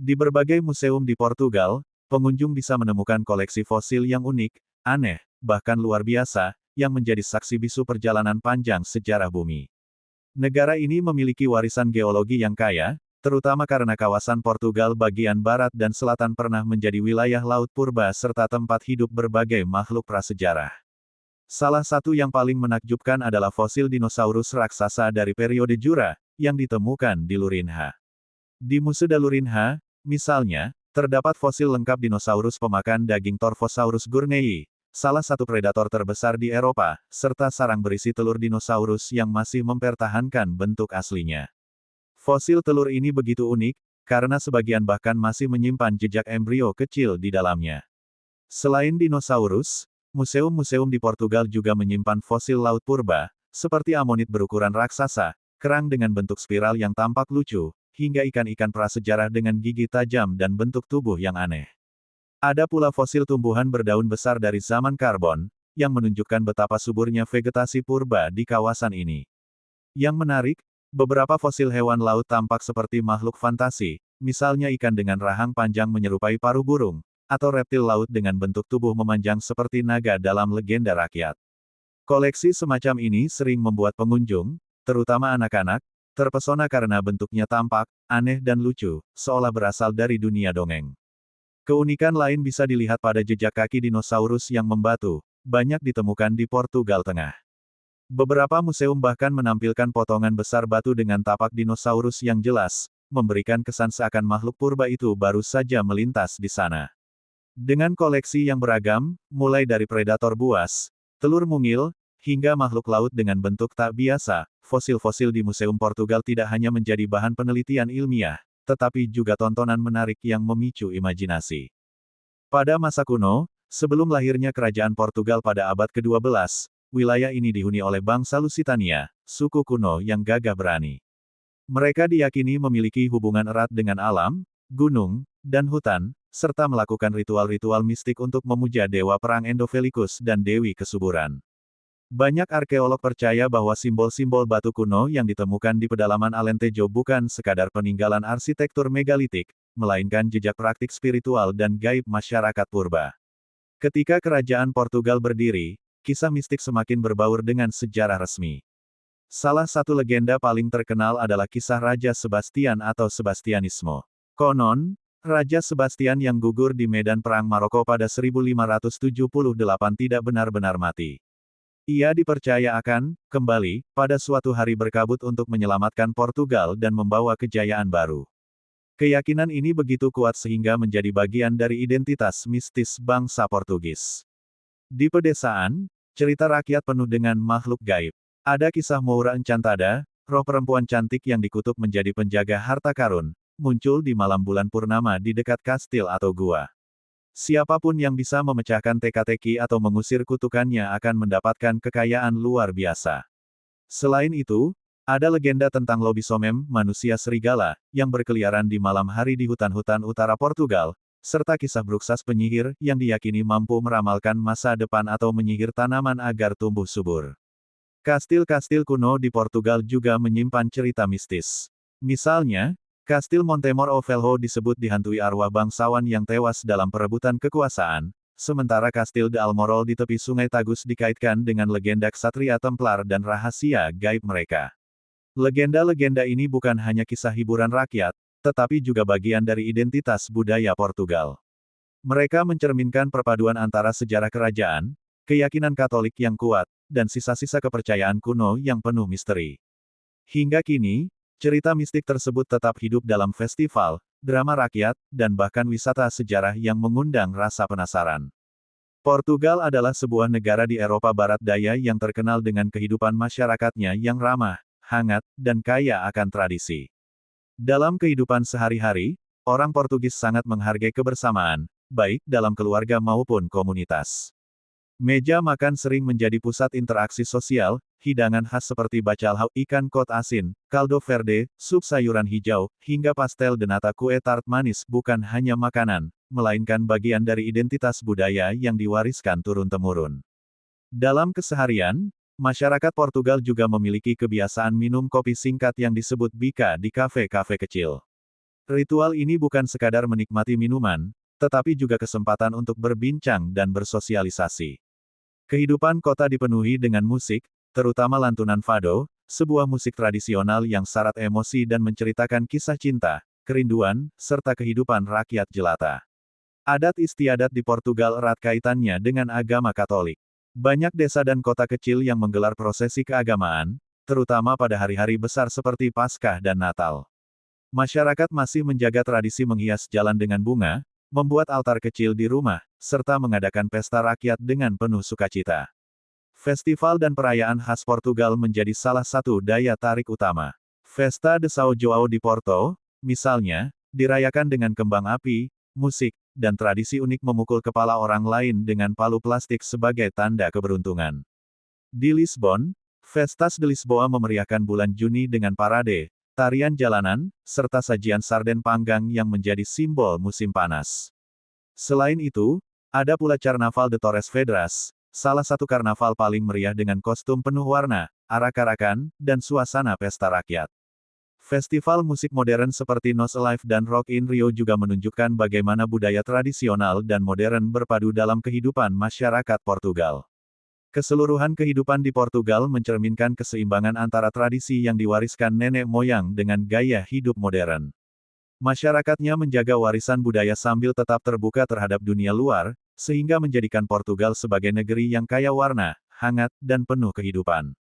Di berbagai museum di Portugal, pengunjung bisa menemukan koleksi fosil yang unik, aneh, bahkan luar biasa, yang menjadi saksi bisu perjalanan panjang sejarah bumi. Negara ini memiliki warisan geologi yang kaya, terutama karena kawasan Portugal bagian barat dan selatan pernah menjadi wilayah laut purba serta tempat hidup berbagai makhluk prasejarah. Salah satu yang paling menakjubkan adalah fosil dinosaurus raksasa dari periode Jura, yang ditemukan di Lurinha. Di Museda Lurinha, misalnya, terdapat fosil lengkap dinosaurus pemakan daging Torvosaurus gournei, salah satu predator terbesar di Eropa, serta sarang berisi telur dinosaurus yang masih mempertahankan bentuk aslinya. Fosil telur ini begitu unik, karena sebagian bahkan masih menyimpan jejak embrio kecil di dalamnya. Selain dinosaurus, museum-museum di Portugal juga menyimpan fosil laut purba, seperti amonit berukuran raksasa, kerang dengan bentuk spiral yang tampak lucu, hingga ikan-ikan prasejarah dengan gigi tajam dan bentuk tubuh yang aneh. Ada pula fosil tumbuhan berdaun besar dari zaman karbon, yang menunjukkan betapa suburnya vegetasi purba di kawasan ini. Yang menarik, beberapa fosil hewan laut tampak seperti makhluk fantasi, misalnya ikan dengan rahang panjang menyerupai paruh burung, atau reptil laut dengan bentuk tubuh memanjang seperti naga dalam legenda rakyat. Koleksi semacam ini sering membuat pengunjung, terutama anak-anak, terpesona karena bentuknya tampak, aneh dan lucu, seolah berasal dari dunia dongeng. Keunikan lain bisa dilihat pada jejak kaki dinosaurus yang membatu, banyak ditemukan di Portugal Tengah. Beberapa museum bahkan menampilkan potongan besar batu dengan tapak dinosaurus yang jelas, memberikan kesan seakan makhluk purba itu baru saja melintas di sana. Dengan koleksi yang beragam, mulai dari predator buas, telur mungil, hingga makhluk laut dengan bentuk tak biasa, fosil-fosil di Museum Portugal tidak hanya menjadi bahan penelitian ilmiah, tetapi juga tontonan menarik yang memicu imajinasi. Pada masa kuno, sebelum lahirnya kerajaan Portugal pada abad ke-12, wilayah ini dihuni oleh bangsa Lusitania, suku kuno yang gagah berani. Mereka diyakini memiliki hubungan erat dengan alam, gunung, dan hutan, serta melakukan ritual-ritual mistik untuk memuja dewa perang Endovelikus dan dewi kesuburan. Banyak arkeolog percaya bahwa simbol-simbol batu kuno yang ditemukan di pedalaman Alentejo bukan sekadar peninggalan arsitektur megalitik, melainkan jejak praktik spiritual dan gaib masyarakat purba. Ketika kerajaan Portugal berdiri, kisah mistik semakin berbaur dengan sejarah resmi. Salah satu legenda paling terkenal adalah kisah Raja Sebastian atau Sebastianisme. Konon, Raja Sebastian yang gugur di medan perang Maroko pada 1578 tidak benar-benar mati. Ia dipercaya akan kembali pada suatu hari berkabut untuk menyelamatkan Portugal dan membawa kejayaan baru. Keyakinan ini begitu kuat sehingga menjadi bagian dari identitas mistis bangsa Portugis. Di pedesaan, cerita rakyat penuh dengan makhluk gaib. Ada kisah Moura Encantada, roh perempuan cantik yang dikutuk menjadi penjaga harta karun, muncul di malam bulan purnama di dekat kastil atau gua. Siapapun yang bisa memecahkan teka-teki atau mengusir kutukannya akan mendapatkan kekayaan luar biasa. Selain itu, ada legenda tentang lobisomem, manusia serigala, yang berkeliaran di malam hari di hutan-hutan utara Portugal, serta kisah bruksas penyihir yang diyakini mampu meramalkan masa depan atau menyihir tanaman agar tumbuh subur. Kastil-kastil kuno di Portugal juga menyimpan cerita mistis. Misalnya, Kastil Montemor Velho disebut dihantui arwah bangsawan yang tewas dalam perebutan kekuasaan, sementara Kastil de Almorol di tepi Sungai Tagus dikaitkan dengan legenda ksatria Templar dan rahasia gaib mereka. Legenda-legenda ini bukan hanya kisah hiburan rakyat, tetapi juga bagian dari identitas budaya Portugal. Mereka mencerminkan perpaduan antara sejarah kerajaan, keyakinan Katolik yang kuat, dan sisa-sisa kepercayaan kuno yang penuh misteri. Hingga kini, cerita mistik tersebut tetap hidup dalam festival, drama rakyat, dan bahkan wisata sejarah yang mengundang rasa penasaran. Portugal adalah sebuah negara di Eropa Barat Daya yang terkenal dengan kehidupan masyarakatnya yang ramah, hangat, dan kaya akan tradisi. Dalam kehidupan sehari-hari, orang Portugis sangat menghargai kebersamaan, baik dalam keluarga maupun komunitas. Meja makan sering menjadi pusat interaksi sosial, hidangan khas seperti bacalhau ikan kod asin, kaldo verde, sup sayuran hijau, hingga pastel de nata kue tart manis bukan hanya makanan, melainkan bagian dari identitas budaya yang diwariskan turun-temurun. Dalam keseharian, masyarakat Portugal juga memiliki kebiasaan minum kopi singkat yang disebut bica di kafe-kafe kecil. Ritual ini bukan sekadar menikmati minuman, tetapi juga kesempatan untuk berbincang dan bersosialisasi. Kehidupan kota dipenuhi dengan musik, terutama lantunan fado, sebuah musik tradisional yang syarat emosi dan menceritakan kisah cinta, kerinduan, serta kehidupan rakyat jelata. Adat istiadat di Portugal erat kaitannya dengan agama Katolik. Banyak desa dan kota kecil yang menggelar prosesi keagamaan, terutama pada hari-hari besar seperti Paskah dan Natal. Masyarakat masih menjaga tradisi menghias jalan dengan bunga, membuat altar kecil di rumah, serta mengadakan pesta rakyat dengan penuh sukacita. Festival dan perayaan khas Portugal menjadi salah satu daya tarik utama. Festa de São João di Porto, misalnya, dirayakan dengan kembang api, musik, dan tradisi unik memukul kepala orang lain dengan palu plastik sebagai tanda keberuntungan. Di Lisbon, Festas de Lisboa memeriahkan bulan Juni dengan parade, tarian jalanan, serta sajian sarden panggang yang menjadi simbol musim panas. Selain itu, ada pula Carnaval de Torres Vedras, salah satu karnaval paling meriah dengan kostum penuh warna, arak-arakan, dan suasana pesta rakyat. Festival musik modern seperti Nos Alive dan Rock in Rio juga menunjukkan bagaimana budaya tradisional dan modern berpadu dalam kehidupan masyarakat Portugal. Keseluruhan kehidupan di Portugal mencerminkan keseimbangan antara tradisi yang diwariskan nenek moyang dengan gaya hidup modern. Masyarakatnya menjaga warisan budaya sambil tetap terbuka terhadap dunia luar, sehingga menjadikan Portugal sebagai negeri yang kaya warna, hangat, dan penuh kehidupan.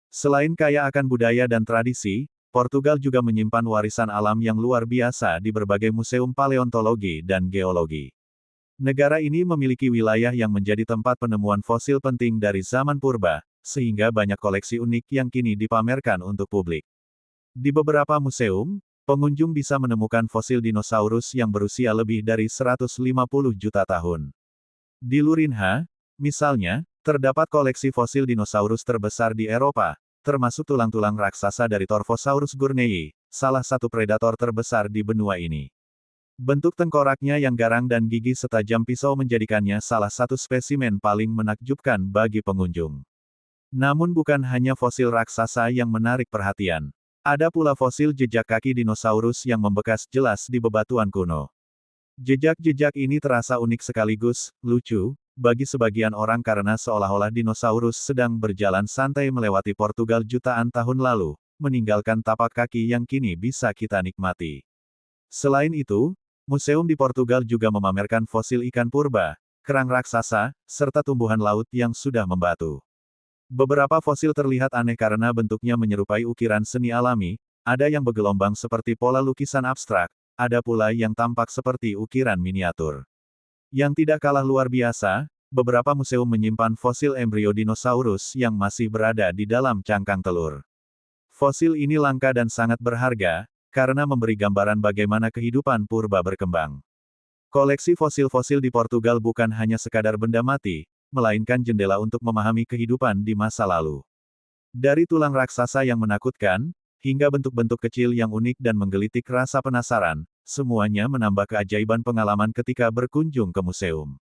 Selain kaya akan budaya dan tradisi, Portugal juga menyimpan warisan alam yang luar biasa di berbagai museum paleontologi dan geologi. Negara ini memiliki wilayah yang menjadi tempat penemuan fosil penting dari zaman purba, sehingga banyak koleksi unik yang kini dipamerkan untuk publik. Di beberapa museum, pengunjung bisa menemukan fosil dinosaurus yang berusia lebih dari 150 juta tahun. Di Lurinha, misalnya, terdapat koleksi fosil dinosaurus terbesar di Eropa, termasuk tulang-tulang raksasa dari Torvosaurus gournei, salah satu predator terbesar di benua ini. Bentuk tengkoraknya yang garang dan gigi setajam pisau menjadikannya salah satu spesimen paling menakjubkan bagi pengunjung. Namun bukan hanya fosil raksasa yang menarik perhatian. Ada pula fosil jejak kaki dinosaurus yang membekas jelas di bebatuan kuno. Jejak-jejak ini terasa unik sekaligus lucu bagi sebagian orang karena seolah-olah dinosaurus sedang berjalan santai melewati Portugal jutaan tahun lalu, meninggalkan tapak kaki yang kini bisa kita nikmati. Selain itu, museum di Portugal juga memamerkan fosil ikan purba, kerang raksasa, serta tumbuhan laut yang sudah membatu. Beberapa fosil terlihat aneh karena bentuknya menyerupai ukiran seni alami, ada yang bergelombang seperti pola lukisan abstrak, ada pula yang tampak seperti ukiran miniatur. Yang tidak kalah luar biasa, beberapa museum menyimpan fosil embrio dinosaurus yang masih berada di dalam cangkang telur. Fosil ini langka dan sangat berharga, karena memberi gambaran bagaimana kehidupan purba berkembang. Koleksi fosil-fosil di Portugal bukan hanya sekadar benda mati, melainkan jendela untuk memahami kehidupan di masa lalu. Dari tulang raksasa yang menakutkan, hingga bentuk-bentuk kecil yang unik dan menggelitik rasa penasaran, semuanya menambah keajaiban pengalaman ketika berkunjung ke museum.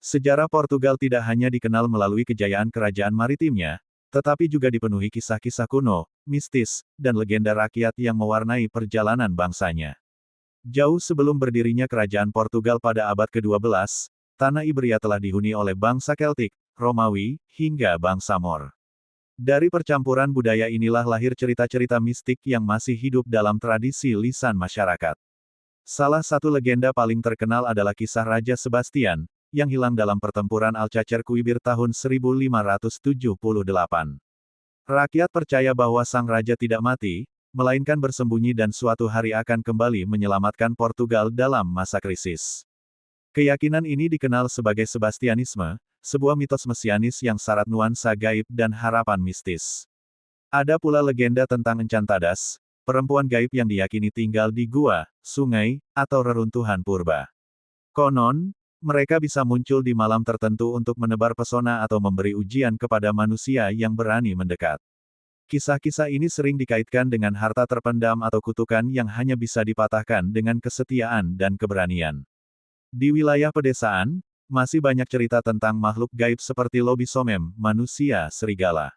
Sejarah Portugal tidak hanya dikenal melalui kejayaan kerajaan maritimnya, tetapi juga dipenuhi kisah-kisah kuno, mistis, dan legenda rakyat yang mewarnai perjalanan bangsanya. Jauh sebelum berdirinya kerajaan Portugal pada abad ke-12, tanah Iberia telah dihuni oleh bangsa Keltik, Romawi, hingga bangsa Moor. Dari percampuran budaya inilah lahir cerita-cerita mistik yang masih hidup dalam tradisi lisan masyarakat. Salah satu legenda paling terkenal adalah kisah Raja Sebastian, yang hilang dalam pertempuran Alcacer Quibir tahun 1578. Rakyat percaya bahwa sang raja tidak mati, melainkan bersembunyi dan suatu hari akan kembali menyelamatkan Portugal dalam masa krisis. Keyakinan ini dikenal sebagai Sebastianisme, sebuah mitos mesianis yang syarat nuansa gaib dan harapan mistis. Ada pula legenda tentang Encantadas, perempuan gaib yang diyakini tinggal di gua, sungai, atau reruntuhan purba. Konon, mereka bisa muncul di malam tertentu untuk menebar pesona atau memberi ujian kepada manusia yang berani mendekat. Kisah-kisah ini sering dikaitkan dengan harta terpendam atau kutukan yang hanya bisa dipatahkan dengan kesetiaan dan keberanian. Di wilayah pedesaan, masih banyak cerita tentang makhluk gaib seperti lobisomem, manusia serigala.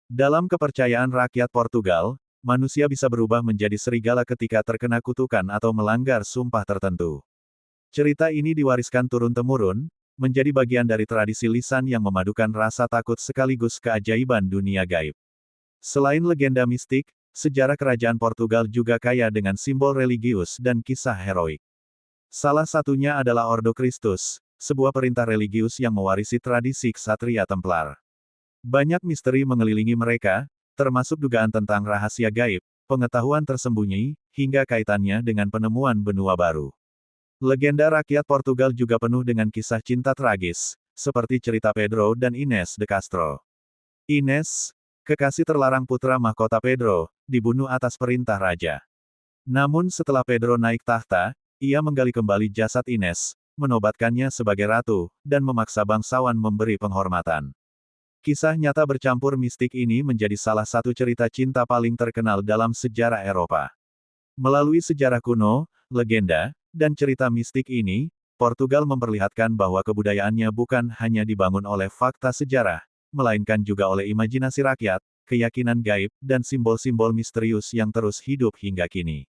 Dalam kepercayaan rakyat Portugal, manusia bisa berubah menjadi serigala ketika terkena kutukan atau melanggar sumpah tertentu. Cerita ini diwariskan turun-temurun, menjadi bagian dari tradisi lisan yang memadukan rasa takut sekaligus keajaiban dunia gaib. Selain legenda mistik, sejarah kerajaan Portugal juga kaya dengan simbol religius dan kisah heroik. Salah satunya adalah Ordo Kristus, sebuah perintah religius yang mewarisi tradisi ksatria Templar. Banyak misteri mengelilingi mereka, termasuk dugaan tentang rahasia gaib, pengetahuan tersembunyi, hingga kaitannya dengan penemuan benua baru. Legenda rakyat Portugal juga penuh dengan kisah cinta tragis, seperti cerita Pedro dan Ines de Castro. Ines, kekasih terlarang putra mahkota Pedro, dibunuh atas perintah raja. Namun setelah Pedro naik tahta, ia menggali kembali jasad Ines, menobatkannya sebagai ratu, dan memaksa bangsawan memberi penghormatan. Kisah nyata bercampur mistik ini menjadi salah satu cerita cinta paling terkenal dalam sejarah Eropa. Melalui sejarah kuno, legenda, dan cerita mistik ini, Portugal memperlihatkan bahwa kebudayaannya bukan hanya dibangun oleh fakta sejarah, melainkan juga oleh imajinasi rakyat, keyakinan gaib, dan simbol-simbol misterius yang terus hidup hingga kini.